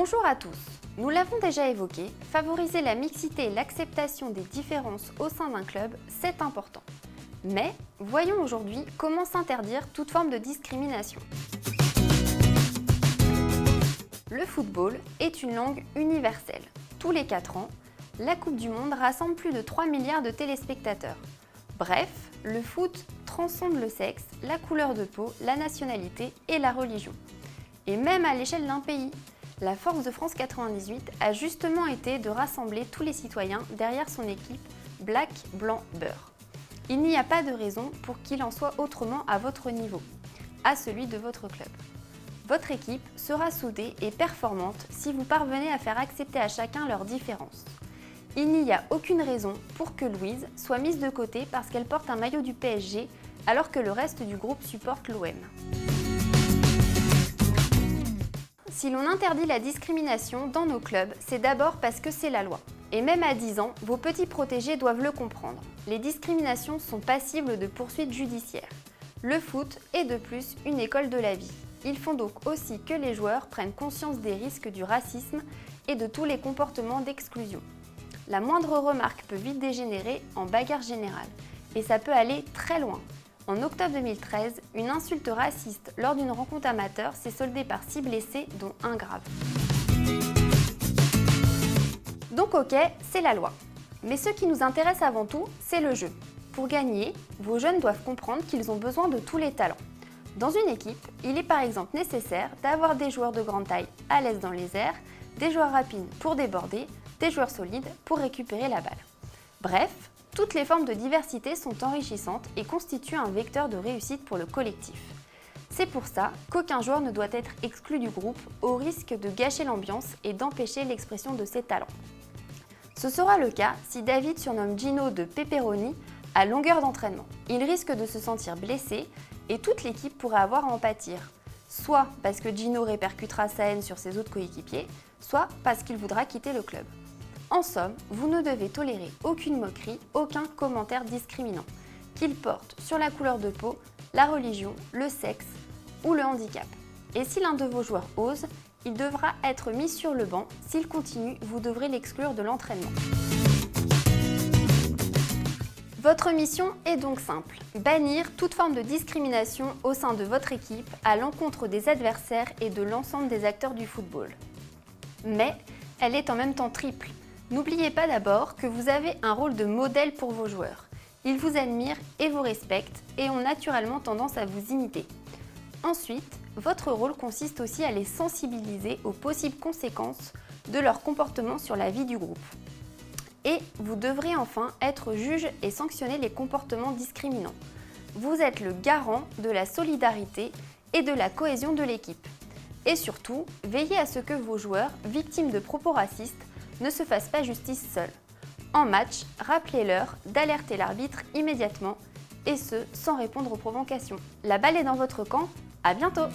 Bonjour à tous. Nous l'avons déjà évoqué, favoriser la mixité et l'acceptation des différences au sein d'un club, c'est important. Mais voyons aujourd'hui comment s'interdire toute forme de discrimination. Le football est une langue universelle. Tous les 4 ans, la Coupe du Monde rassemble plus de 3 milliards de téléspectateurs. Bref, le foot transcende le sexe, la couleur de peau, la nationalité et la religion. Et même à l'échelle d'un pays. La force de France 98 a justement été de rassembler tous les citoyens derrière son équipe Black, Blanc, Beurre. Il n'y a pas de raison pour qu'il en soit autrement à votre niveau, à celui de votre club. Votre équipe sera soudée et performante si vous parvenez à faire accepter à chacun leurs différences. Il n'y a aucune raison pour que Louise soit mise de côté parce qu'elle porte un maillot du PSG alors que le reste du groupe supporte l'OM. Si l'on interdit la discrimination dans nos clubs, c'est d'abord parce que c'est la loi. Et même à 10 ans, vos petits protégés doivent le comprendre. Les discriminations sont passibles de poursuites judiciaires. Le foot est de plus une école de la vie. Il faut donc aussi que les joueurs prennent conscience des risques du racisme et de tous les comportements d'exclusion. La moindre remarque peut vite dégénérer en bagarre générale. Et ça peut aller très loin. En octobre 2013, une insulte raciste lors d'une rencontre amateur s'est soldée par 6 blessés, dont un grave. Donc ok, c'est la loi. Mais ce qui nous intéresse avant tout, c'est le jeu. Pour gagner, vos jeunes doivent comprendre qu'ils ont besoin de tous les talents. Dans une équipe, il est par exemple nécessaire d'avoir des joueurs de grande taille à l'aise dans les airs, des joueurs rapides pour déborder, des joueurs solides pour récupérer la balle. Bref, toutes les formes de diversité sont enrichissantes et constituent un vecteur de réussite pour le collectif. C'est pour ça qu'aucun joueur ne doit être exclu du groupe au risque de gâcher l'ambiance et d'empêcher l'expression de ses talents. Ce sera le cas si David surnomme Gino de Pepperoni à longueur d'entraînement. Il risque de se sentir blessé et toute l'équipe pourrait avoir à en pâtir, soit parce que Gino répercutera sa haine sur ses autres coéquipiers, soit parce qu'il voudra quitter le club. En somme, vous ne devez tolérer aucune moquerie, aucun commentaire discriminant, qu'il porte sur la couleur de peau, la religion, le sexe ou le handicap. Et si l'un de vos joueurs ose, il devra être mis sur le banc. S'il continue, vous devrez l'exclure de l'entraînement. Votre mission est donc simple, bannir toute forme de discrimination au sein de votre équipe à l'encontre des adversaires et de l'ensemble des acteurs du football. Mais elle est en même temps triple. N'oubliez pas d'abord que vous avez un rôle de modèle pour vos joueurs. Ils vous admirent et vous respectent et ont naturellement tendance à vous imiter. Ensuite, votre rôle consiste aussi à les sensibiliser aux possibles conséquences de leur comportement sur la vie du groupe. Et vous devrez enfin être juge et sanctionner les comportements discriminants. Vous êtes le garant de la solidarité et de la cohésion de l'équipe. Et surtout, veillez à ce que vos joueurs, victimes de propos racistes, ne se fassent pas justice seuls. En match, rappelez-leur d'alerter l'arbitre immédiatement, et ce, sans répondre aux provocations. La balle est dans votre camp, à bientôt!